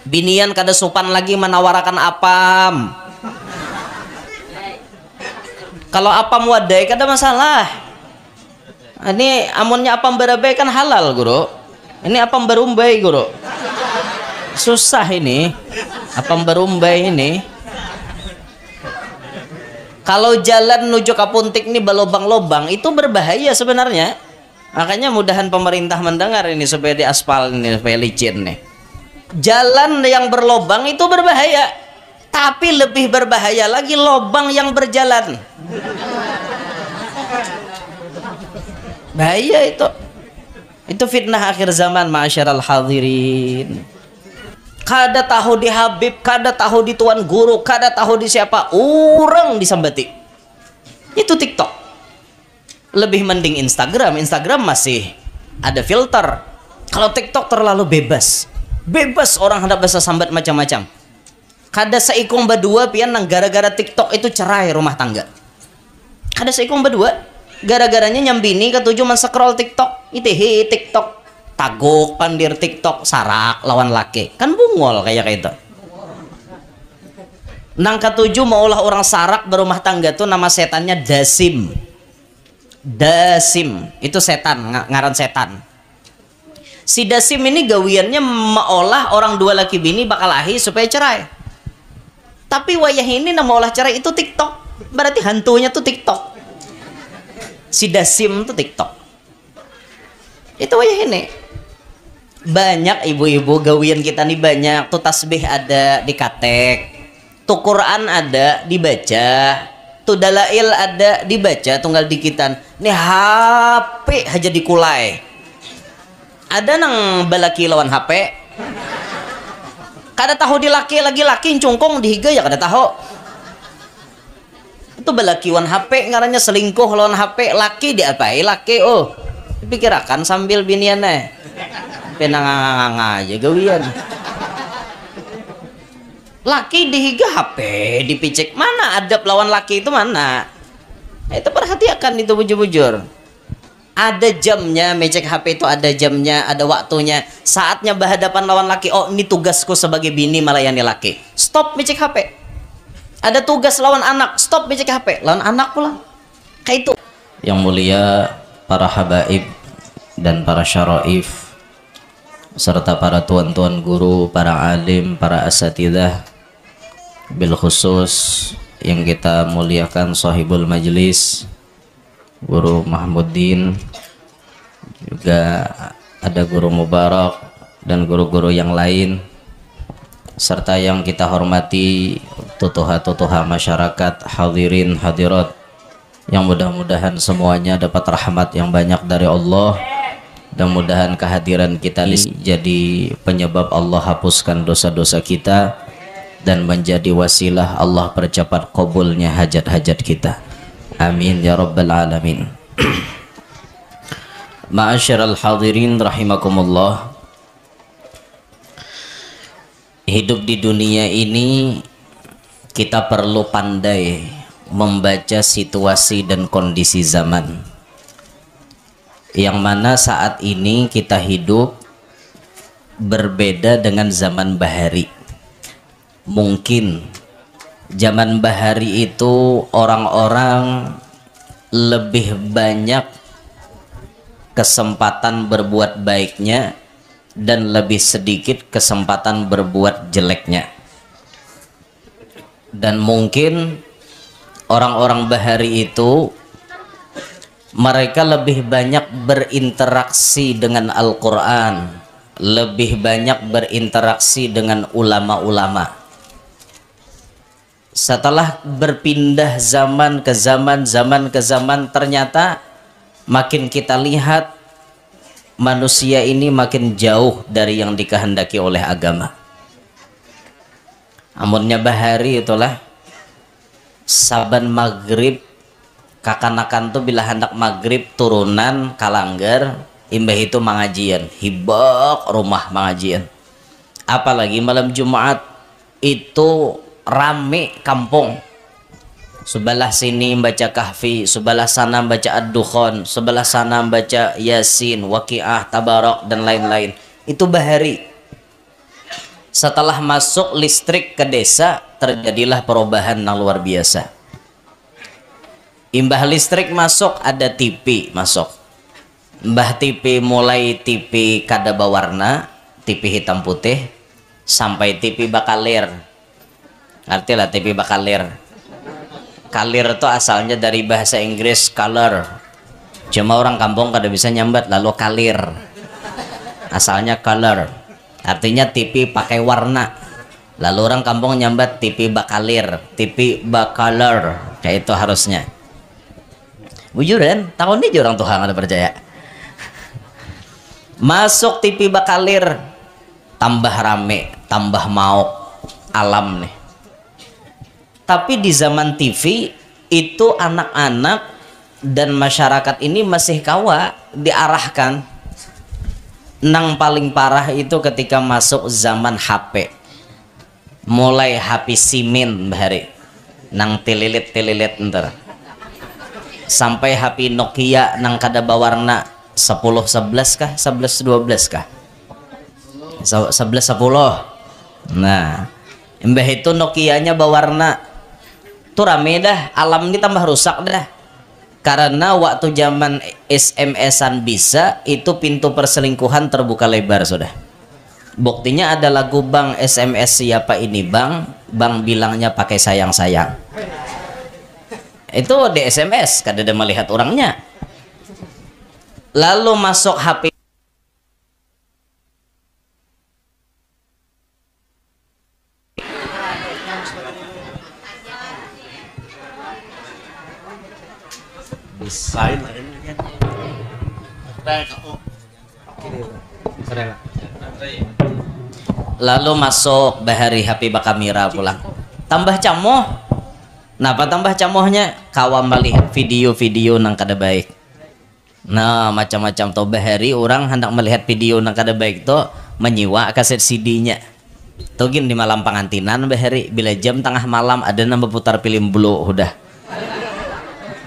Binian kada sopan lagi menawarkan apam. Kalau apam wadai kada masalah. Ini amunnya apam berabai kan halal guru. Ini apam berumbai guru. Susah ini. Apam berumbai ini. Kalau jalan menuju Kapuntik ini berlobang-lobang itu berbahaya sebenarnya. Makanya mudahan pemerintah mendengar ini supaya diaspal ini supaya licin nih. Jalan yang berlobang itu berbahaya, tapi lebih berbahaya lagi lobang yang berjalan. Bahaya itu. Itu fitnah akhir zaman, ma'asyiral hadirin. Kada tahu di Habib, kada tahu di Tuan Guru, kada tahu di siapa, orang disambati. Itu TikTok. Lebih mending Instagram. Instagram masih ada filter. Kalau TikTok terlalu bebas. Bebas orang hendak bahasa sambat macam-macam. Kada seikung berdua pian nang gara-gara TikTok itu cerai rumah tangga. Kada seikung berdua gara-garanya nyambini ketujuh men-scroll TikTok. Itihi TikTok. Taguk pandir TikTok sarak lawan laki. Kan bungol kayak itu. Nang ketujuh maulah orang sarak berumah tangga tuh nama setannya Dasim. Dasim itu setan, ngaran setan. Si Dasim ini gawiannya meolah orang dua laki bini bakal ahi supaya cerai. Tapi wayah ini nama olah cerai itu TikTok. Berarti hantunya tuh TikTok. Si Dasim tuh TikTok. Itu wayah ini. Banyak ibu-ibu gawian kita nih banyak. Tuh tasbih ada dikatek. Tuh Quran ada dibaca. Tuh dalail ada dibaca tunggal dikitan. Nih HP aja dikulai. Ada nang balaki lawan HP. Kada tahu di laki lagi laki cungkong dihiga ya kada tahu. Itu balaki lawan HP ngarannya selingkuh lawan HP. Laki diapai laki oh. Dipikirakan sambil biniannya. Penanganga aja gawian. Laki dihiga HP dipicek. Mana adab lawan laki itu mana? Itu perhatikan itu bujur-bujur. Ada jamnya, mecek HP itu ada jamnya, ada waktunya. Saatnya berhadapan lawan laki. Oh, ini tugasku sebagai bini melayani laki. Stop mecek HP. Ada tugas lawan anak. Stop mecek HP. Lawan anak pula. Kayak itu. Yang mulia para habaib dan para syaraif serta para tuan-tuan guru, para alim, para asatidah, bil khusus yang kita muliakan sahibul majlis Guru Mahmuddin, juga ada Guru Mubarak dan guru-guru yang lain, serta yang kita hormati tutuha-tutuha masyarakat, hadirin hadirat, yang mudah-mudahan semuanya dapat rahmat yang banyak dari Allah, dan mudahan kehadiran kita jadi penyebab Allah hapuskan dosa-dosa kita dan menjadi wasilah Allah percepat qabulnya hajat-hajat kita. Amin ya rabbal alamin. Ma'asyiral hadirin rahimakumullah. Hidup di dunia ini kita perlu pandai membaca situasi dan kondisi zaman, yang mana saat ini kita hidup berbeda dengan zaman bahari. Mungkin zaman bahari itu orang-orang lebih banyak kesempatan berbuat baiknya dan lebih sedikit kesempatan berbuat jeleknya. Dan mungkin orang-orang bahari itu mereka lebih banyak berinteraksi dengan Al-Quran, lebih banyak berinteraksi dengan ulama-ulama. Setelah berpindah zaman ke zaman, ternyata makin kita lihat manusia ini makin jauh dari yang dikehendaki oleh agama. Amunnya bahari itulah saban maghrib kakanakan tuh bila hendak maghrib turunan kalanggar imbah itu mangajian, hibak rumah mangajian. Apalagi malam Jumat itu rame kampung, sebelah sini baca kahfi, sebelah sana baca ad-dukhan, sebelah sana baca yasin, waqiah, tabarak dan lain-lain. Itu bahari. Setelah masuk listrik ke desa, terjadilah perubahan yang luar biasa. Imbah listrik masuk, ada TV masuk. Mbah TV mulai TV kada bawarna, TV hitam putih, sampai TV bakalir. Ngerti lah TV bakalir. Kalir itu asalnya dari bahasa Inggris color. Cuma orang kampung kada bisa nyambat, lalu kalir. Asalnya color. Artinya TV pakai warna. Lalu orang kampung nyambat TV bakalir, TV bakaler. Kayak itu harusnya. Bujuran, tahun ini orang Tuhan ada percaya. Masuk TV bakalir, tambah rame, tambah mauk alam nih. Tapi di zaman TV itu anak-anak dan masyarakat ini masih kawa diarahkan. Nang paling parah itu ketika masuk zaman HP. Mulai HP simin bahari. Nang tililit-tililit ntar. Sampai HP Nokia nang kada bawarna 10-11 kah? 11-12 kah? 11-10. Nah, mbah itu Nokianya bawarna. Tuh rame dah, alam ini tambah rusak dah. Karena waktu zaman SMS-an bisa, itu pintu perselingkuhan terbuka lebar sudah. Buktinya ada lagu bang SMS siapa ini bang, bang bilangnya pakai sayang-sayang. Itu di SMS, kada ada melihat orangnya. Lalu masuk HP. Lalu masuk bahari HP bakamira pulang. Tambah camoh. Napa tambah camohnya? Kawam melihat video-video nang kada baik. Nah, macam-macam tuh bahari orang hendak melihat video nang kada baik tuh menyewa kaset CD-nya. Tuh gini di malam pengantinan bahari bila jam tengah malam ada nambah putar film blue udah.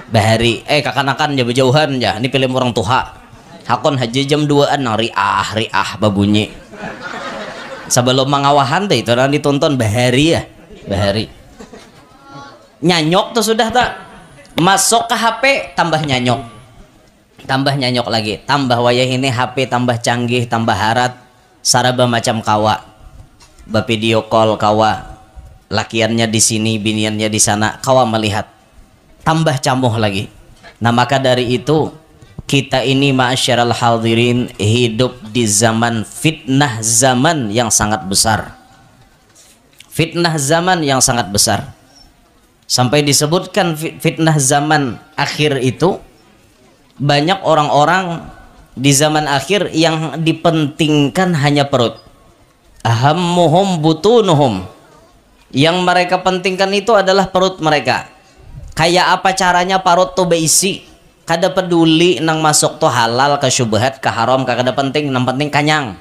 Bahari, kakanakan ya berjauhan ya. Ini film orang tua. Hakon haji jam 2-an nang riah babunyi. Sebelum mengawahan tuh itu orang ditonton bahari ya. Bahari. Nyanyok tuh sudah tak. Masuk ke HP tambah nyanyok. Tambah nyanyok lagi. Tambah wayah ini HP tambah canggih, tambah harat. Saraba macam kawa. Video call kawa. Lakiannya di sini, biniannya di sana. Kawa melihat. Tambah camuh lagi. Nah maka dari itu kita ini ma'asyiral hadirin hidup di zaman fitnah zaman yang sangat besar. Fitnah zaman yang sangat besar. Sampai disebutkan fitnah zaman akhir itu banyak orang-orang di zaman akhir yang dipentingkan hanya perut. Ahammuhum butunuhum. Yang mereka pentingkan itu adalah perut mereka. Kayak apa caranya parut tuh beisi, kada peduli nang masuk tuh halal ke syubhat ke haram kada penting, nang penting kanyang.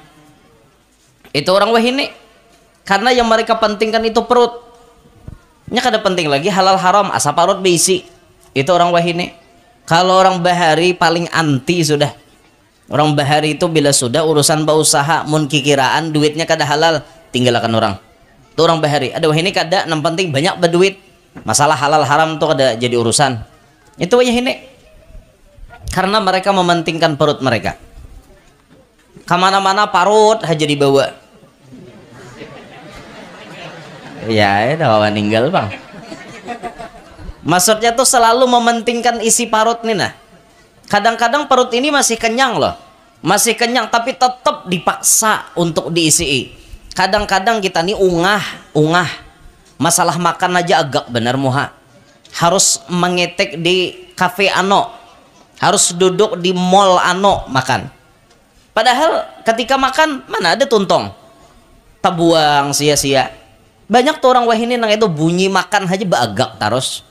Itu orang wahini. Karena yang mereka pentingkan itu perut. Nya kada penting lagi halal haram, asa parut beisi. Itu orang wahini. Kalau orang bahari paling anti sudah. Orang bahari itu bila sudah urusan berusaha mun kikiraan duitnya kada halal, tinggalkan orang. Itu orang bahari. Ada wahini kada, nang penting banyak berduit. Masalah halal haram tuh ada jadi urusan. Itu aja ini. Karena mereka mementingkan perut mereka. Kemana-mana parut aja dibawa. Ya, itu bawa ninggal bang. Maksudnya tuh selalu mementingkan isi parut nih nah. Kadang-kadang perut ini masih kenyang loh. Masih kenyang tapi tetap dipaksa untuk diisi. Kadang-kadang kita nih ungah. Masalah makan aja agak benar muha. Harus mengetek di kafe ano. Harus duduk di mall ano makan. Padahal ketika makan mana ada tuntong. Tabuang sia-sia. Banyak tuh orang wahini nang itu bunyi makan aja bagak terus.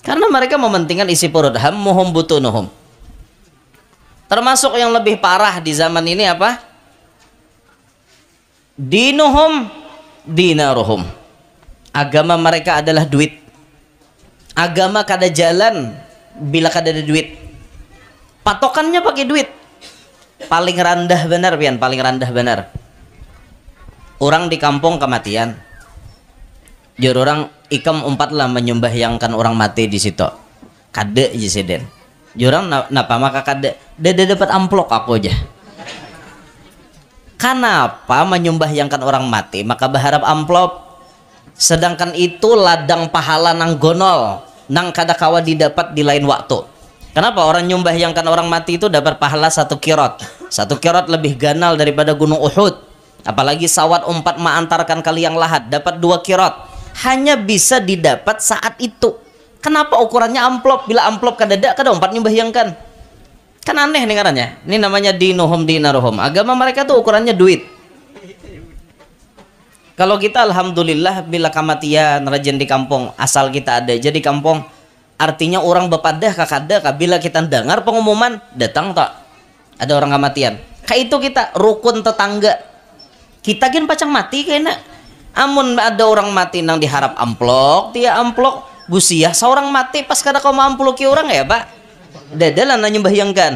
Karena mereka mementingkan isi perut. Hammuhum butunuhum. Termasuk yang lebih parah di zaman ini apa? Dinuhum dinaruhum. Agama mereka adalah duit. Agama kada jalan bila kada ada duit. Patokannya pakai duit. Paling rendah benar pian, paling rendah benar. orang di kampung kematian, jur orang ikam umpatlah menyembahyangkan orang mati di situ, kade jisiden, jurang napa maka kade, dede dapat amplop aku aja. Kenapa menyembahyangkan orang mati maka berharap amplop, sedangkan itu ladang pahala nang gonol, nang kadakawa didapat di lain waktu. Kenapa orang nyembahyangkan orang mati itu dapat pahala 1 kirot? 1 kirot lebih ganal daripada gunung Uhud. Apalagi sawat 4 mengantarkan ke liang lahat dapat 2 kirot. Hanya bisa didapat saat itu. Kenapa ukurannya amplop? Bila amplop kadada 4 nyembahyangkan. Kan aneh nih ngarannya. Ini namanya dinuhum dinaruhum. Agama mereka tuh ukurannya duit. Kalau kita alhamdulillah bila kematian rajin di kampung, asal kita ada aja di kampung, artinya orang bepadah kakada bila kita dengar pengumuman datang tak ada orang kematian. Kayak itu kita rukun tetangga. Kita kan pacang mati kayaknya. Amun ada orang mati nang diharap amplok, dia amplok busiah seorang mati pas kada kau mampuluki orang ya pak. Dadalan nyembahyangkan.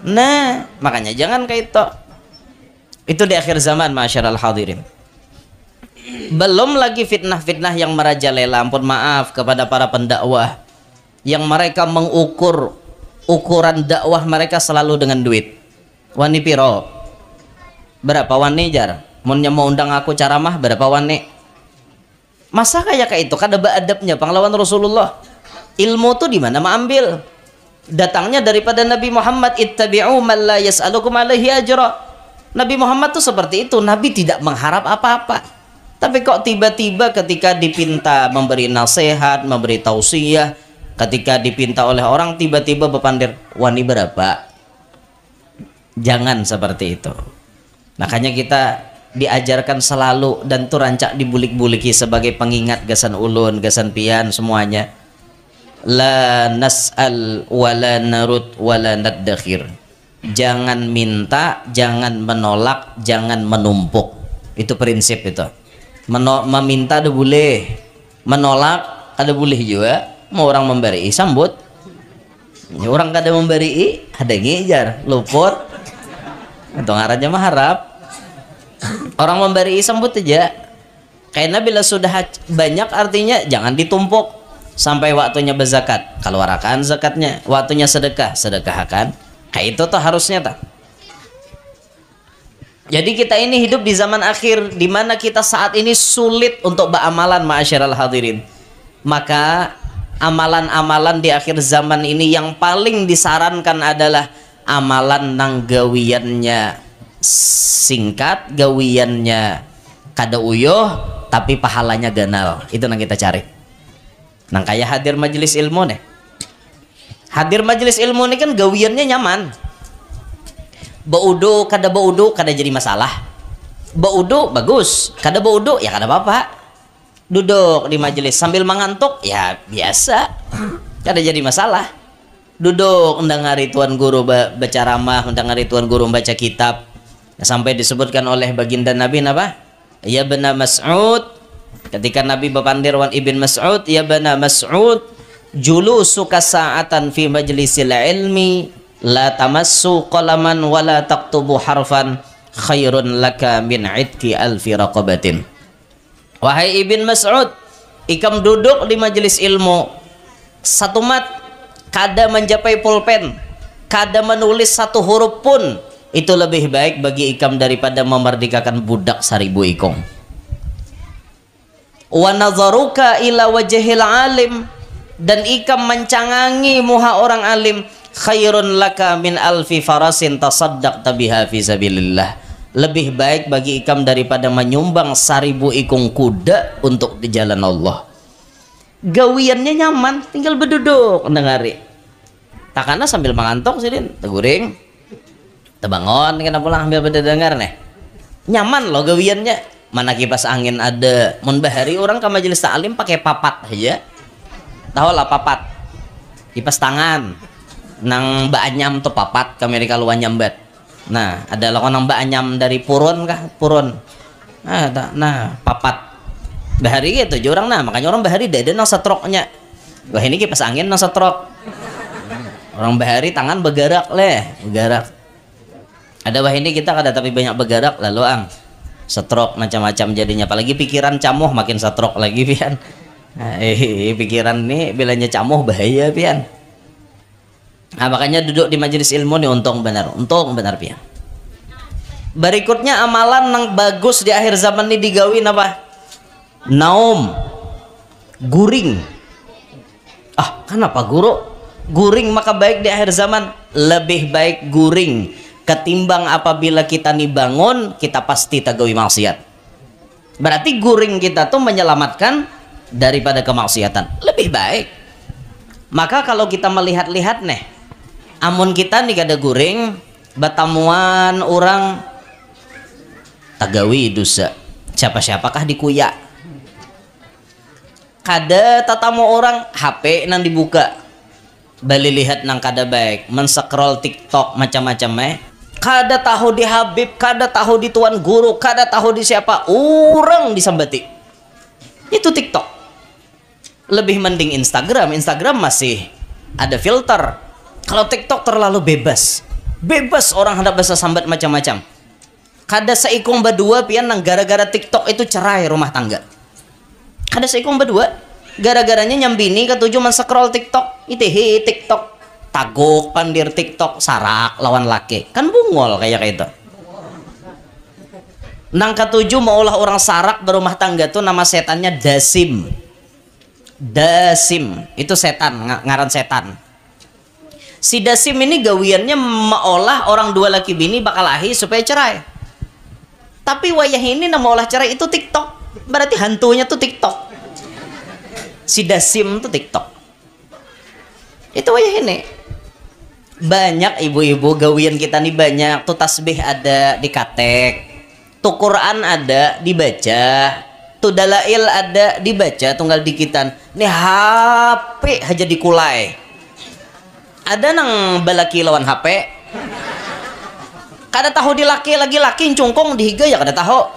Nah, makanya jangan kayak itu. Itu di akhir zaman masyarul hadirin. Belum lagi fitnah-fitnah yang merajalela, ampun maaf kepada para pendakwah yang mereka mengukur ukuran dakwah mereka selalu dengan duit. Wani piro? Berapa wani jar? Mau undang aku ceramah berapa wani? Masa kayak itu kada beadabnya pahlawan Rasulullah. Ilmu tuh di mana mengambil? Datangnya daripada Nabi Muhammad, ittabi'u man la yas'alukum alaihi ajra. Nabi Muhammad tuh seperti itu, Nabi tidak mengharap apa-apa. Tapi kok tiba-tiba ketika dipinta memberi nasihat, memberi tausiah, ketika dipinta oleh orang tiba-tiba berpandir wani berapa? Jangan seperti itu. Makanya kita diajarkan selalu dan tuh rancak dibulik-buliki sebagai pengingat gasan ulun, gasan pian semuanya. La nas'al wala narut wala naddakhir. Jangan minta, jangan menolak, jangan menumpuk. Itu prinsip itu. Meminta ada boleh, menolak ada boleh juga. Mau orang memberi sambut, orang kada memberi ada ngejar luput itu ngarannya mah harap. Orang memberi sambut aja. Karena bila sudah banyak artinya jangan ditumpuk sampai waktunya berzakat. Keluarkan zakatnya, waktunya sedekah, sedekahkan. Kayak itu tuh harusnya tak. Jadi kita ini hidup di zaman akhir di mana kita saat ini sulit untuk beramalan ma'asyiral hadirin. Maka amalan-amalan di akhir zaman ini yang paling disarankan adalah amalan nang gawiannya singkat, gawiannya kada uyuh, tapi pahalanya ganal. Itu yang kita cari. Nang kayak hadir majelis ilmu nih. Hadir majelis ilmu nih kan gawiannya nyaman. Baudu kada jadi masalah. Baudu bagus, kada baudu ya kada apa-apa. Duduk di majelis sambil mengantuk ya biasa, kada jadi masalah. Duduk mendengari tuan guru baca ramah, mendengari tuan guru baca kitab. Sampai disebutkan oleh baginda Nabi apa? Ya bena Mas'ud, ketika Nabi berpandir wan ibn Mas'ud, ya bena Mas'ud, julusuka sa'atan fi majlisil ilmi la tamassu qalaman wala taktubu harfan khairun laka min itki alfi raqabatin. Wahai ibn Mas'ud, ikam duduk di majelis ilmu satu mat kada mencapai pulpen, kada menulis satu huruf pun, itu lebih baik bagi ikam daripada memerdekakan budak 1000 ikong. Wa nazaruka ila wajhil alim, dan ikam mencangangi muha orang alim, khairun laka min alfi farasin tasaddaqta biha fi sabilillah. Lebih baik bagi ikam daripada menyumbang 1000 ikung kuda untuk di jalan Allah. Gawiannya nyaman, tinggal berduduk mendengari. Takana sambil mengantuk sih din, teguring, tebangon, kena pulang ambil berdengar nih. Nyaman loh gawiannya. Mana kipas angin ada. Mun bahari orang ke majelis ta'lim pakai papat aja. Tahu lah papat. Kipas tangan. Nang mbak anyam tuh papat, kamera kaluan nyambat. Nah, ada lakon nang mbak anyam dari purun kah? Purun. Nah, papat. Bahari gitu orang, nah makanya orang bahari dada nang setroknya. Wah ini kipas angin nang setrok. Orang bahari tangan bergerak leh, bergerak. Ada wah ini kita kada tapi banyak bergerak lalu ang. stroke macam-macam jadinya, apalagi pikiran camuh makin stroke lagi pian. Nah, pikiran nih bilanya camuh bahaya pian. Nah, makanya duduk di majelis ilmu nih untung benar pian. Berikutnya amalan yang bagus di akhir zaman ini digawin apa? Naum, guring. Ah, kenapa guru? Guring maka baik di akhir zaman. Lebih baik guring ketimbang apabila kita nih bangun kita pasti tagawi maksiat. Berarti guring kita tuh menyelamatkan daripada kemaksiatan. Lebih baik. Maka kalau kita melihat-lihat nih, amun kita nih kada guring, batamuan orang tagawi dosa. Siapa-siapakah dikuyak? Kada tatamu orang HP nang dibuka. Bali lihat nang kada baik, men-scroll TikTok macam-macam kada tahu di Habib, kada tahu di tuan guru, kada tahu di siapa, orang disambati. Itu TikTok. Lebih mending Instagram masih ada filter. Kalau TikTok terlalu bebas orang hendak bahasa sambat macam-macam. Kada seikung berdua pian nang gara-gara TikTok itu cerai rumah tangga. Kada seikung berdua gara-garanya nyambini ketujuh men-scroll TikTok. Itihi TikTok taguk pandir TikTok sarak lawan laki. Kan bungol kayak itu. Nang ketujuh maulah orang sarak berumah tangga tuh nama setannya Dasim. Dasim itu setan, ngaran setan. Si Dasim ini gawiannya meolah orang dua laki bini bakal lahir supaya cerai. Tapi wayah ini nama olah cerai itu TikTok. Berarti hantunya tuh TikTok. Si Dasim tuh TikTok. Itu wayah ini. Banyak ibu-ibu gawian kita nih banyak. Tuh tasbih ada dikatek. Tuh Quran ada dibaca. Tuh dalail ada dibaca tunggal dikitan. Nih HP aja dikulai. Ada nang balaki lawan HP. Kada tahu di laki lagi laki cungkong dihiga ya kada tahu.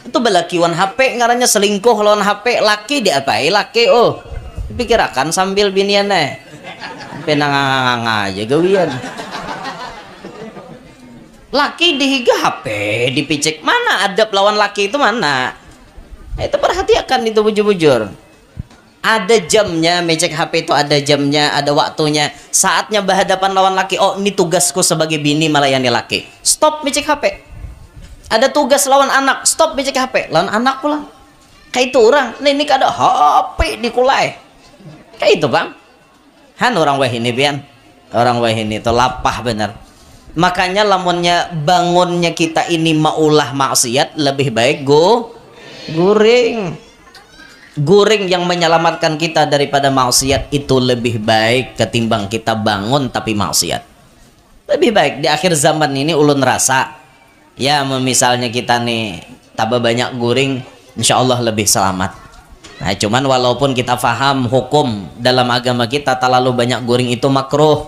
Itu balaki lawan HP ngarannya selingkuh lawan HP, laki diapai laki dipikirakan sambil binian penanganga aja gawian. Laki dihiga HP dipicek, mana adab lawan laki itu mana? Itu perhatikan itu bujur-bujur. Ada jamnya, mecek HP itu ada jamnya, ada waktunya. Saatnya berhadapan lawan laki, oh ini tugasku sebagai bini melayani laki. Stop mecek HP. Ada tugas lawan anak, stop mecek HP. Lawan anak pula. Kayak itu orang, nah ini kada HP dikulai. Kayak itu bang. Han orang wah ini pian. Orang wah ini itu lapah bener. Makanya lamunnya bangunnya kita ini maulah maksiat lebih baik guring. Guring yang menyelamatkan kita daripada maksiat itu lebih baik ketimbang kita bangun tapi maksiat. Lebih baik di akhir zaman ini ulun rasa ya misalnya kita nih tambah banyak guring insya Allah lebih selamat. Nah cuman walaupun kita faham hukum dalam agama kita terlalu banyak guring itu makruh.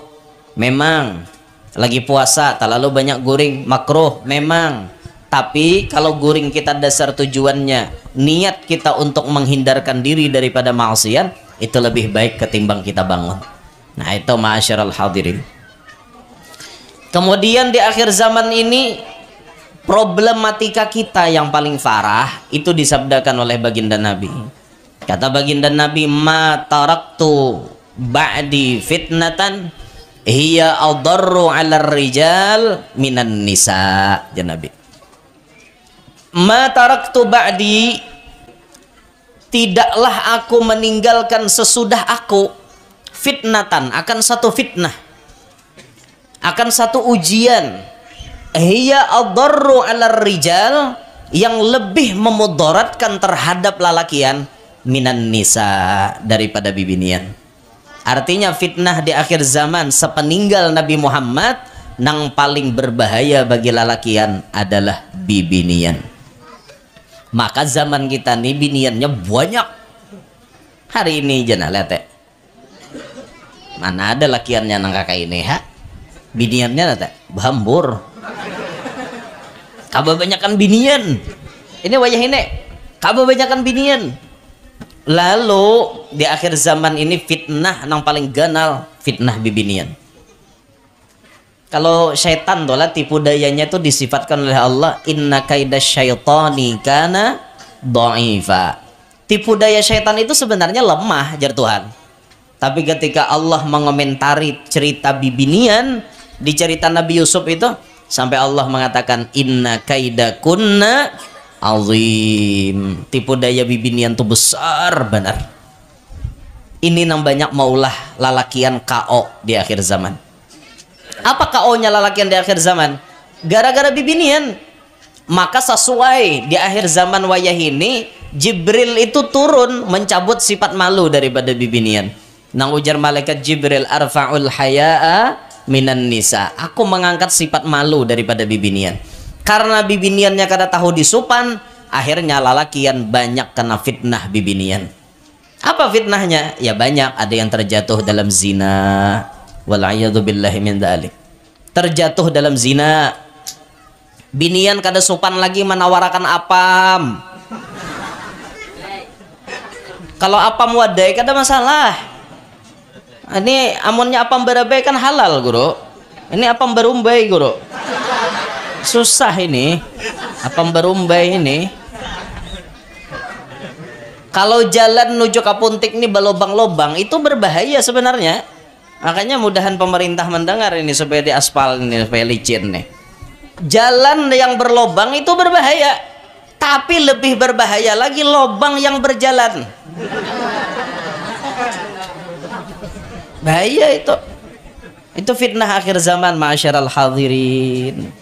Memang lagi puasa terlalu banyak guring makruh memang. Tapi kalau guring kita dasar tujuannya niat kita untuk menghindarkan diri daripada maksiat itu lebih baik ketimbang kita bangun. Nah itu ma'asyiral hadirin. Kemudian di akhir zaman ini problematika kita yang paling parah itu disabdakan oleh baginda Nabi. Kata baginda Nabi, ma taraktu ba'di fitnatan hiya adarru 'alar rijal minan nisa. Ya Nabi, ma taraktu ba'di, tidaklah aku meninggalkan sesudah aku fitnatan, akan satu fitnah, akan satu ujian, hiya adarru 'alar rijal, yang lebih memudaratkan terhadap lalakian minan nisa, daripada bibinian. Artinya fitnah di akhir zaman sepeninggal Nabi Muhammad nang paling berbahaya bagi lalakian adalah bibinian. Maka zaman kita nih biniannya banyak. Hari ini jangan lihat mana ada lakiannya nang kakak ini biniannya lihat bambur. Kabeh banyakan binian. Ini wajah ini. Kabeh banyakan binian. Lalu di akhir zaman ini fitnah nang paling ganal fitnah bibinian. Kalau syaitan tuh lah tipu dayanya tuh disifatkan oleh Allah, inna kaidasyaitani kana dha'ifa. Tipu daya syaitan itu sebenarnya lemah, jar Tuhan. Tapi ketika Allah mengomentari cerita Bibinian di cerita Nabi Yusuf itu, sampai Allah mengatakan inna kaidakunna azim. Tipu daya Bibinian tuh besar benar. Ini yang banyak maulah lalakian KO di akhir zaman. Apa KO-nya lalakian di akhir zaman? Gara-gara Bibinian. Maka sesuai di akhir zaman wayah ini, Jibril itu turun mencabut sifat malu daripada Bibinian. Nang ujar malaikat Jibril, arfa'ul haya'a minan nisa. Aku mengangkat sifat malu daripada Bibinian. Karena Bibiniannya kada tahu disupan, akhirnya lalakian banyak kena fitnah Bibinian. Apa fitnahnya? Ya banyak, ada yang terjatuh dalam zina. Wal'iyadzubillahi min dzalik. Terjatuh dalam zina. Binian kada sopan lagi menawarakan apam. Kalau apam wadai kada masalah. Ini amunnya apam berabai kan halal, Guru. Ini apam berumbai, Guru. Susah ini. Apam berumbai ini. Kalau jalan menuju Kapuntik ini berlobang-lobang, itu berbahaya sebenarnya. Makanya mudahan pemerintah mendengar ini supaya diaspal ini, supaya licin nih. Jalan yang berlobang itu berbahaya, tapi lebih berbahaya lagi lobang yang berjalan. Bahaya itu. Itu fitnah akhir zaman, ma'asyiral hadirin.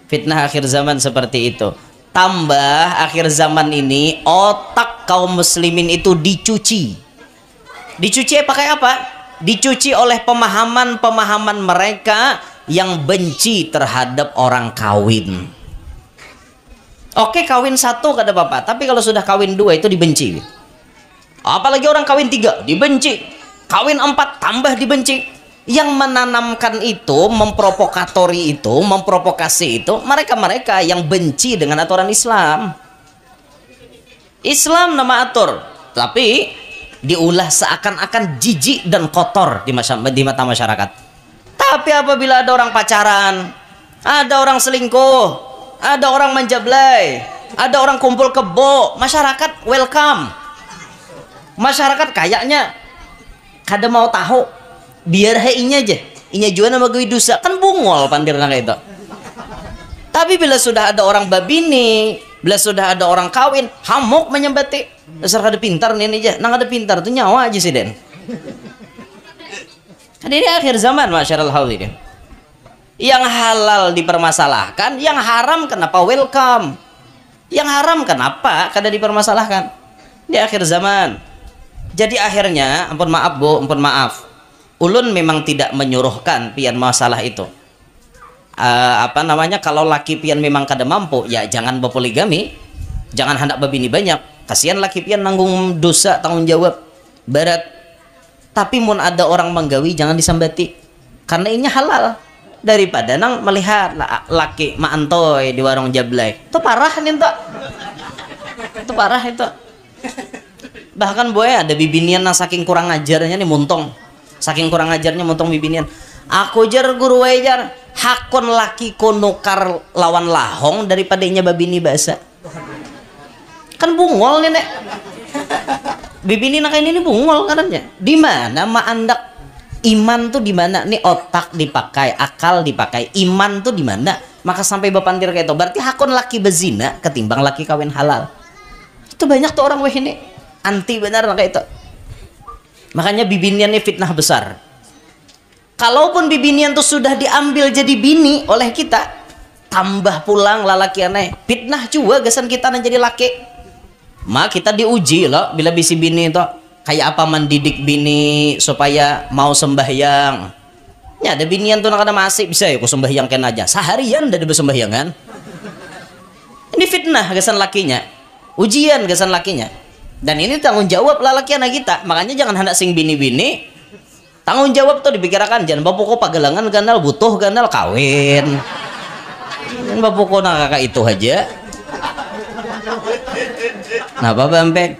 Fitnah akhir zaman seperti itu. Tambah akhir zaman ini otak kaum muslimin itu dicuci. Dicuci pakai apa? Dicuci oleh pemahaman-pemahaman mereka yang benci terhadap orang kawin. Oke, kawin satu kada apa-apa, tapi kalau sudah kawin dua itu dibenci. Apalagi orang kawin tiga dibenci, kawin empat tambah dibenci. Yang menanamkan itu, memprovokasi itu mereka-mereka yang benci dengan aturan Islam. Islam nama atur, tapi diulah seakan-akan jijik dan kotor di mata masyarakat. Tapi apabila ada orang pacaran, ada orang selingkuh, ada orang menjablay, ada orang kumpul kebo, masyarakat welcome. Masyarakat kayaknya kada mau tahu, biar inya aja, inya juga nama gue dosa, kan bungol pandirna kayak itu. Tapi bila sudah ada orang babini, bila sudah ada orang kawin, hamuk menyembati. Dasar kada pintar nih aja, nang ada pintar tuh nyawa aja sih den. Kan ini akhir zaman, masyaallah hadirin. Yang halal dipermasalahkan, yang haram kenapa welcome? Yang haram kenapa kada dipermasalahkan? Di akhir zaman. Jadi akhirnya, ampun maaf Bu, ampun maaf. Ulun memang tidak menyuruhkan pian masalah itu. Kalau laki pian memang kada mampu, ya jangan berpoligami, jangan hendak babini banyak. Kasihan laki pian nanggung dosa tanggung jawab berat. Tapi mun ada orang menggawi jangan disambati, karena ini halal. Daripada nang melihat laki maantoy di warung jablay, itu parah nih tuh. Itu parah itu. Bahkan boy ada bibinian nang saking kurang ajarnya nih muntong. Saking kurang ajarnya montong bibinian. Aku jar guru wajar hakon laki konukar lawan lahong daripada inya babini basa. Kan bungol nih nek. Bibini nak ini bungol katanya. Di mana ma andak iman tuh di mana? Nih otak dipakai, akal dipakai, iman tuh di mana? Maka sampai bapandir kayak itu. Berarti hakon laki bezina ketimbang laki kawin halal. Itu banyak tuh orang weh ini anti benar kayak itu. Makanya bibinian ini fitnah besar. Kalaupun bibinian itu sudah diambil jadi bini oleh kita, tambah pulang lalakiannya fitnah juga gasan kita jadi laki. Mak kita diuji loh bila bisi bini itu kayak apa mendidik bini supaya mau sembahyang. Ya ada binian tuh nak ada masih bisa ya ku sembahyang kan aja. Seharian udah bersembahyangan. Ini fitnah gasan lakinya. Ujian gasan lakinya. Dan ini tanggung jawab lelaki anak kita. Makanya jangan hendak sing bini-bini. Tanggung jawab tuh dipikirkan. Jangan bapuko pagelangan gandal butuh gandal kawin. Dan bapuko nak kakak itu aja. Nah apa Bampek?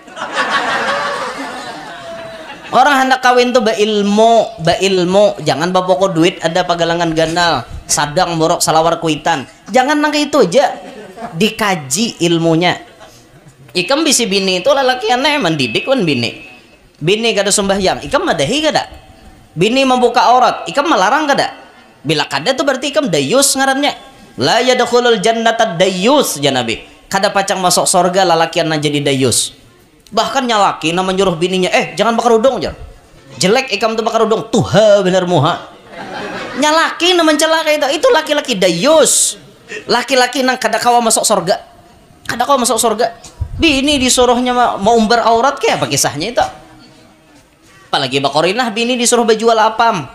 Orang hendak kawin tuh ilmu, jangan bapoko duit ada pagalangan ganal, sadang borok salawar kuitan. Jangan nangka itu aja. Dikaji ilmunya. Ikam bisi bini itu lalakiannya mendidik kan bini. Bini kada sembahyang, ikam madahi kada. Bini membuka aurat, ikam melarang kada. Bila kada tuh berarti ikam dayus ngarannya. La yadkhulul jannata dayus ya Nabi. Kada pacang masuk sorga lalakian na jadi dayus. Bahkan nyalaki nama nyuruh bininya, jangan bakar udung jar. Jelek ikam tuh bakar udung, tuha bener muha. Nyalaki nama mencela itu laki-laki dayus. Laki-laki nang kada kawa masuk sorga. Kada kawa masuk sorga. Bini disuruhnya mau umbar aurat kayak apa kisahnya itu? Apalagi bakorinah bini disuruh berjual apam.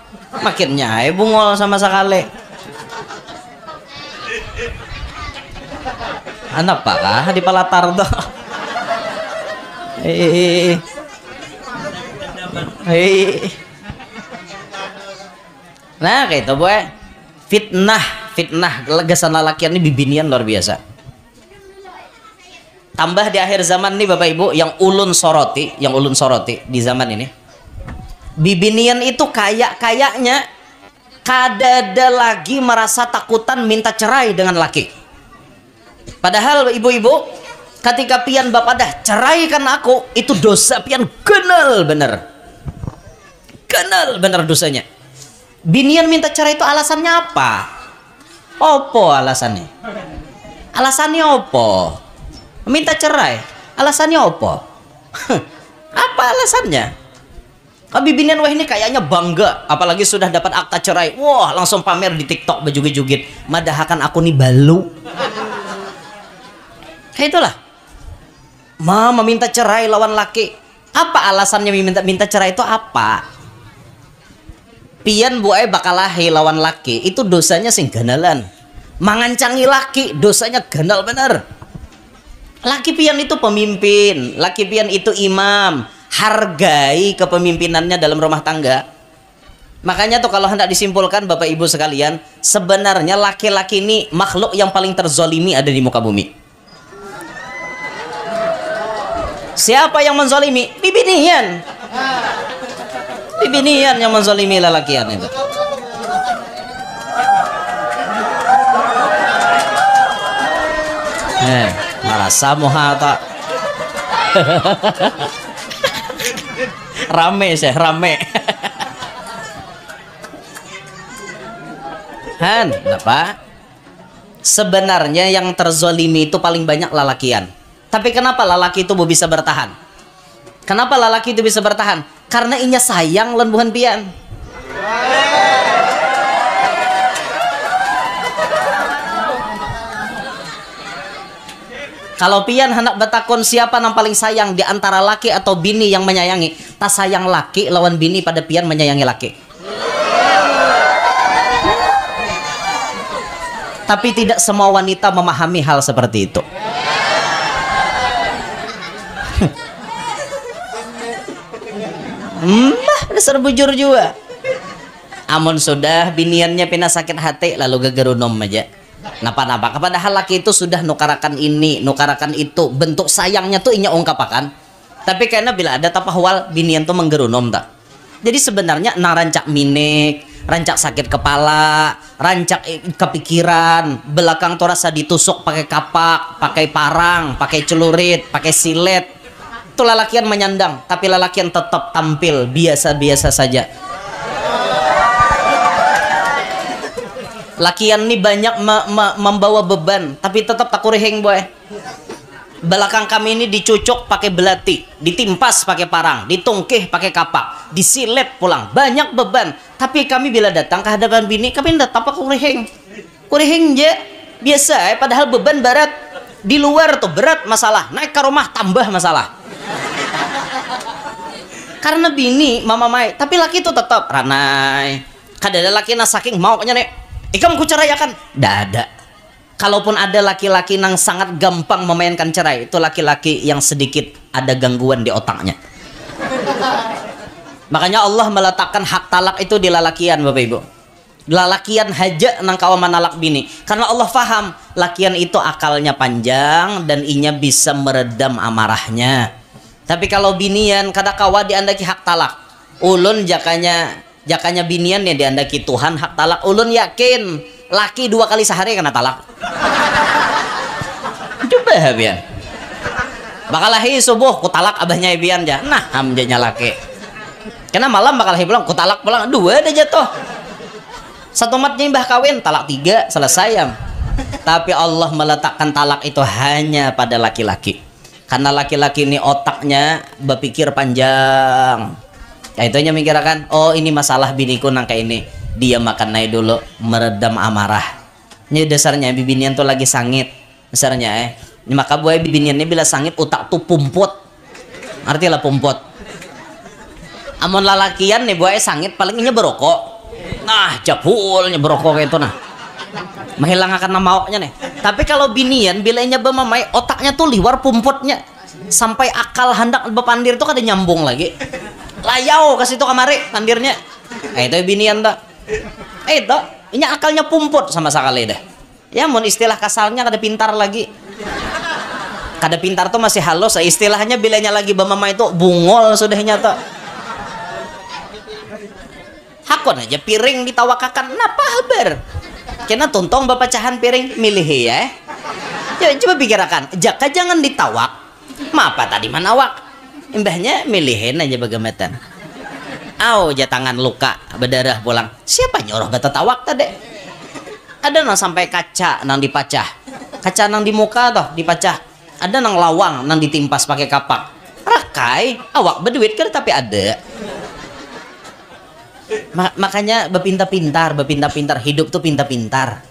Makinnya bungol sama sekali. Anak pak di palatar tuh. Nah kayak itu boy, fitnah legasan lalakian ini bibinian luar biasa. Tambah di akhir zaman nih bapak ibu yang ulun soroti di zaman ini, bibinian itu kayaknya kada ada lagi merasa takutan minta cerai dengan laki. Padahal ibu-ibu ketika pian bapak dah ceraikan aku, itu dosa pian kenal bener dosanya. Binian minta cerai itu alasannya apa? Opo alasannya? Alasannya opo? Minta cerai alasannya opo? Apa alasannya? Binian wah ini kayaknya bangga, apalagi sudah dapat akta cerai, wah langsung pamer di TikTok bejugit-jugit, madahakan aku nih balu. Kayak itulah. Mama minta cerai lawan laki. Apa alasannya minta cerai itu apa? Pian buai bakalahi lawan laki itu dosanya sing ganalan. Mangancangi laki dosanya ganal bener. Laki pian itu pemimpin, laki pian itu imam. Hargai kepemimpinannya dalam rumah tangga. Makanya tuh kalau hendak disimpulkan bapak ibu sekalian, sebenarnya laki-laki ini makhluk yang paling terzolimi ada di muka bumi. Siapa yang menzalimi? Bibinian yang menzalimi lalakian itu. Merasa muhata. Rame. Kenapa? Sebenarnya yang terzolimi itu paling banyak lalakian. Tapi kenapa lalaki itu bisa bertahan? Kenapa lalaki itu bisa bertahan? Karena inya sayang lan buhan pian. Kalau pian hendak betakon siapa yang paling sayang di antara laki atau bini yang menyayangi, tak sayang laki lawan bini pada pian menyayangi laki. Tapi tidak semua wanita memahami hal seperti itu. Dasar bujur juga. Amun sudah biniannya pina sakit hati lalu gegerunom aja. Napa-napa. Padahal laki itu sudah nukarakan ini, nukarakan itu. Bentuk sayangnya tuh inya ungkapakan. Tapi karena bila ada tapahwal binian tuh menggerunom tak. Jadi sebenarnya narancak minik, rancak sakit kepala, rancak kepikiran, belakang tuh rasa ditusuk pakai kapak, pakai parang, pakai celurit, pakai silet. Itu lalakian menyandang, tapi lalakian tetap tampil biasa-biasa saja. Lakian ini banyak membawa beban, tapi tetap tak kureheng boy. Belakang kami ini dicucuk pakai belati, ditimpas pakai parang, ditungkih pakai kapak, disilet pulang, banyak beban. Tapi kami bila datang ke hadapan bini, kami tidak apa kureheng, kureheng je, biasa. Padahal beban berat di luar tuh berat masalah, naik ke rumah tambah masalah. Karena bini mama mai, tapi laki itu tetap ranai. Kadang ada laki na saking maunya nek, ikam ku ceraikan, dada. Kalaupun ada laki-laki yang sangat gampang memainkan cerai, itu laki-laki yang sedikit ada gangguan di otaknya. Makanya Allah meletakkan hak talak itu di lalakian, Bapak Ibu. Lalakian haja nang kawa manalak bini. Karena Allah faham, lakian itu akalnya panjang dan inya bisa meredam amarahnya. Tapi kalau binian kada kawa diandaki hak talak. ulun jakanya binian yang diandaki Tuhan hak talak, ulun yakin laki 2 kali sehari kena talak. Coba bian bakal lahi subuh ku talak abahnya bian ja, nah hamjanya laki karena malam bakal lahi pulang ku talak pulang 2 deh jatuh. 1 matnya mbah kawin talak 3 selesai ya. Tapi Allah meletakkan talak itu hanya pada laki-laki, karena laki-laki ini otaknya berpikir panjang. Ya itu nya mikirkan, oh ini masalah biniku nang kayak ini, dia makan naik dulu meredam amarah. Ini dasarnya bibinian tuh lagi sangit dasarnya maka buaya bibinian ini bila sangit utak tuh pumput, artilah pumput. Amun lalakian nih buaya sangit palingnya berokok, nah jabulnya berokok kayak itu nah menghilangkan nama oknya nih. Tapi kalau binian bilanya bemamai otaknya tuh liwar pumputnya sampai akal hendak bepandir tuh kada nyambung lagi, layau ke situ kamari pandirnya. Itu binian tak itu ini akalnya pumput sama sekali dah ya. Mun istilah kasarnya kada pintar lagi, kada pintar tuh masih halus, istilahnya bilanya lagi bemamai itu bungol sudah nyata. Hakon aja piring ditawakakan napa haber kena tuntong bapacahan piring milih ya. Coba pikirkan, jaka jangan ditawak apa tadi manawak imbahnya milihin aja bagaimana. Ja tangan luka berdarah pulang, siapa nyuruh bata tawak tadi? Ada nang sampai kaca nang dipacah, kaca nang di muka toh dipacah, ada nang lawang nang ditimpas pakai kapak. Rakai awak berduit kan tapi ada. Makanya berpintar-pintar hidup tuh pintar-pintar.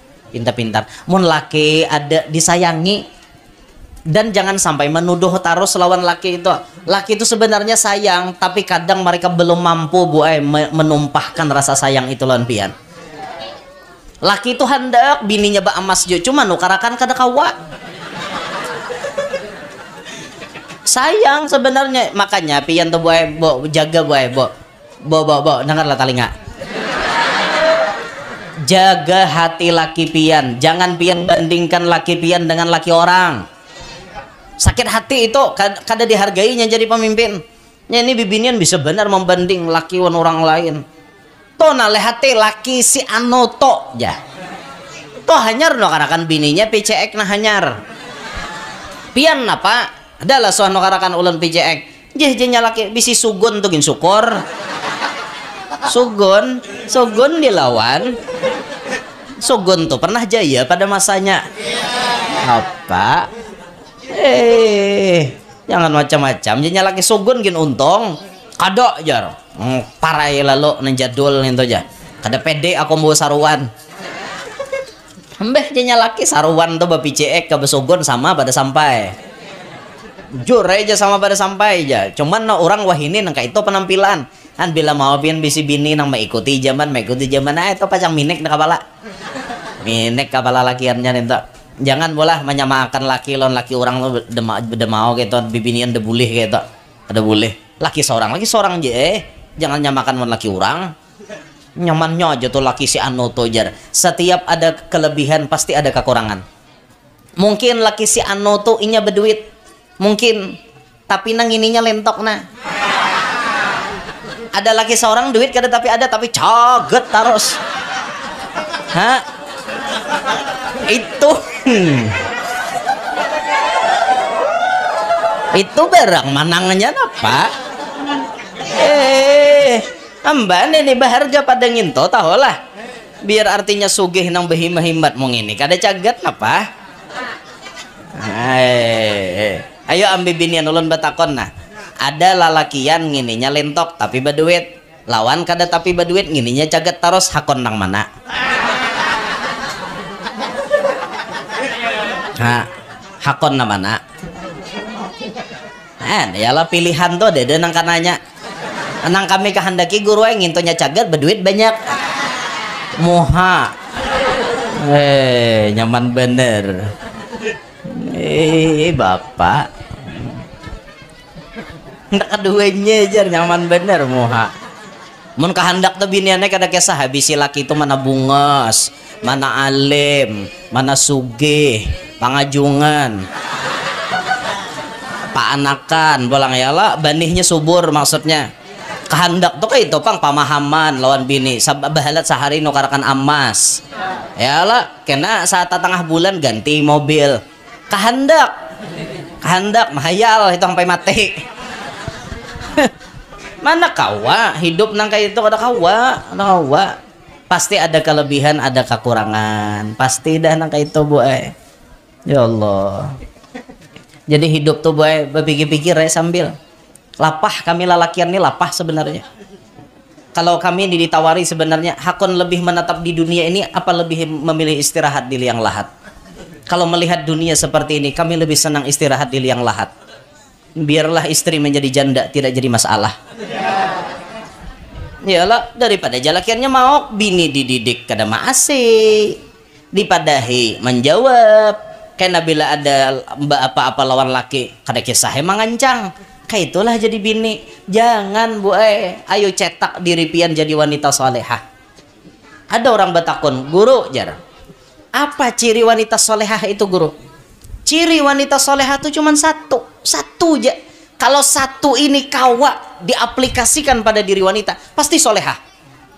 Mun laki ada disayangi, dan jangan sampai menuduh terus lawan laki itu. Laki itu sebenarnya sayang, tapi kadang mereka belum mampu menumpahkan rasa sayang itu lawan pian. Laki itu hendak bininya ba emas jo, cuma nukarakan kada kawa. Sayang sebenarnya, makanya pian tuh jaga dengarlah talinga. Jaga hati laki pian, jangan pian bandingkan laki pian dengan laki orang. Sakit hati itu kada dihargainya jadi pemimpin. Ini bibinian bisa benar membanding laki orang lain. Toh nale hati laki si anoto ya. Toh hanyar no karakan bininya PCX nah hanyar. Pian apa? Adalah soal karakan ulan PCX. Jehnya laki bisi sugun tuh gin syukur. Sugun dilawan. Sugun tuh pernah jaya pada masanya. Apa? Jangan macam-macam. Jadinya laki sugun gin untung. Kado jar. Parai lalu nenjadul itu aja. Kada pede aku mau saruan. Mbeh jadinya laki saruan tuh bapi cek ke besugun sama pada sampai. Jujur aja sama pada sampai aja. Cuman no orang wahini nang itu penampilan. Kan bila mau pian bisi bini nang mengikuti zaman itu pacang minek na kepala. Minek kepala lakiannya itu. Jangan bolah menyamakan laki lawan laki orang lo mau gitu, bibinian de boleh gitu. Ada boleh. Laki seorang aja jangan nyamakan dengan laki orang. Nyamannya aja tuh laki si anoto jar. Setiap ada kelebihan pasti ada kekurangan. Mungkin laki si anoto inya berduit, mungkin, tapi nang ininya lentok nah. Ada laki seorang duit kada tapi caget terus. Hah? Itu itu barang manangannya apa? Amban ini baharga pada nginto tahu lah. Biar artinya sugih nang behimah-himbat mong ini kada caget apa? Ayo ambil binian ulun batakon nah. Ada lalakian ngininya lentok tapi berduit, lawan kada tapi berduit ngininya caget terus hakon nang mana? Hakon nang mana? Yalah pilihan tuh dede nang kananya. Nang kami kehendaki guru yang ngintonya caget berduit banyak. Moha. Nyaman bener. Bapak. Hendak keduanya aja nyaman bener moha. Mun kehendak tuh biniannya kada kisah habisi laki itu mana bungas, mana alim, mana sugih, pangajungan, paanakan, bolang yala banihnya subur maksudnya. Kehendak tuh kayak itu pang pemahaman lawan bini bahalat sehari nukarakan emas ya lah kena saat tengah bulan ganti mobil kehendak mahayal itu sampai mati mana kawa hidup nang kayak itu ada kawa pasti ada kelebihan ada kekurangan pasti dah nang kayak itu bu ya Allah jadi hidup tuh bu berpikir-pikir ya sambil lapah kami lalakian ini lapah sebenarnya kalau kami ditawari sebenarnya hakon lebih menetap di dunia ini apa lebih memilih istirahat di liang lahat kalau melihat dunia seperti ini kami lebih senang istirahat di liang lahat biarlah istri menjadi janda tidak jadi masalah yalah daripada jalakiannya mau bini dididik kada maasi dipadahi menjawab karena bila ada mbak apa-apa lawan laki kada kisah emang ngancang kayak itulah jadi bini jangan bu ayo cetak diri pian jadi wanita solehah ada orang batakun guru jar apa ciri wanita solehah itu guru ciri wanita solehah itu cuma satu aja kalau satu ini kawa diaplikasikan pada diri wanita pasti solehah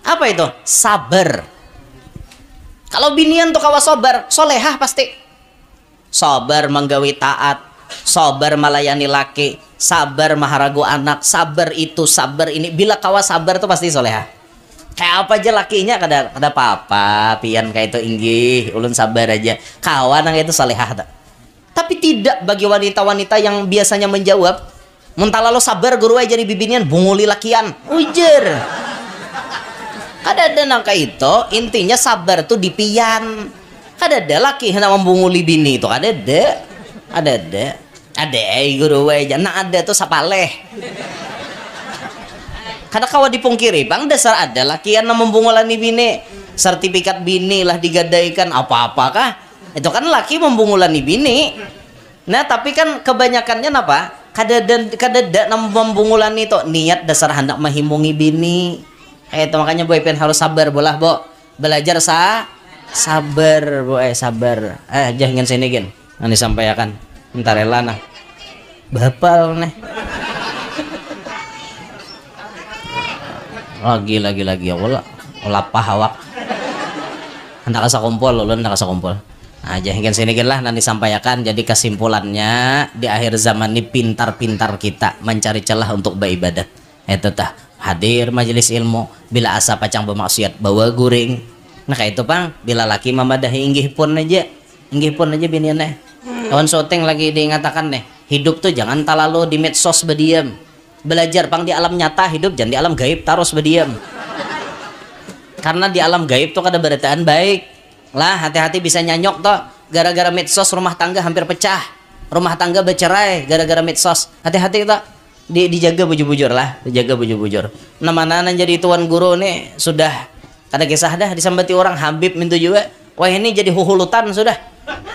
apa itu sabar kalau binian tuh kawa sabar solehah pasti sabar menggawi taat sabar melayani laki sabar maharagu anak sabar itu sabar ini bila kawa sabar tuh pasti solehah kayak apa aja lakinya kada apa-apa pian kayak itu inggih ulun sabar aja kawan yang itu solehah tapi tidak bagi wanita-wanita yang biasanya menjawab muntah lalu sabar guru aja jadi bibinian bunguli lakian ujar kada ada nangka itu intinya sabar tuh dipian kada ada laki hendak membunguli bini itu ada guru aja nah ada tuh sapaleh kada kawa dipungkiri bang dasar ada lakian yang membungulani bini sertifikat bini lah digadaikan apa-apakah itu kan laki membungulani bini nah tapi kan kebanyakannya apa kada membungulani itu niat dasar hendak menghimungi bini itu makanya boypen harus sabar bolah bo belajar sabar bo sabar jangan sini gen nanti sampaikan entar rela nah bapal nih lagi ya Allah lapah awak hendak asa kumpul ulun hendak asa kumpul aja hingga sini lah nanti sampaikan jadi kesimpulannya di akhir zaman ini pintar-pintar kita mencari celah untuk beribadat itu tah hadir majelis ilmu bila asa pacang bermaksiat bawa guring nah kayak itu pang bila laki memadahi inggih pun aja biniannya kawan syuting lagi diingatakan nih hidup tuh jangan terlalu di medsos berdiam belajar pang di alam nyata hidup jangan di alam gaib terus berdiam karena di alam gaib tuh kada beritaan baik lah hati-hati bisa nyanyok toh gara-gara medsos rumah tangga hampir pecah rumah tangga bercerai gara-gara medsos hati-hati kita dijaga bujur-bujur lah dijaga bujur-bujur nah mana jadi tuan guru nih sudah kada kisah dah disambati orang Habib mintu juga wah ini jadi huhulutan sudah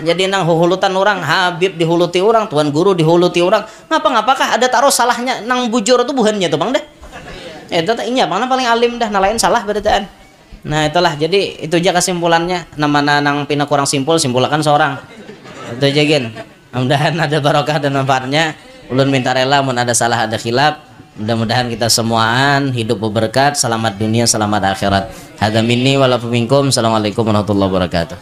jadi nang huhulutan orang Habib dihuluti orang tuan guru dihuluti orang ngapa-ngapakah ada taruh salahnya nang bujur itu buhannya tuh bang dah itu ini bang paling alim dah nah lain salah beritaan nah itulah jadi itu aja kesimpulannya namanya nang pina kurang simpulkan seorang itu aja gen mudah-mudahan ada barokah dan manfaatnya ulun minta rela mun ada salah ada khilaf mudah-mudahan kita semuaan hidup berberkat selamat dunia selamat akhirat hadza minni wala minkum assalamualaikum warahmatullahi wabarakatuh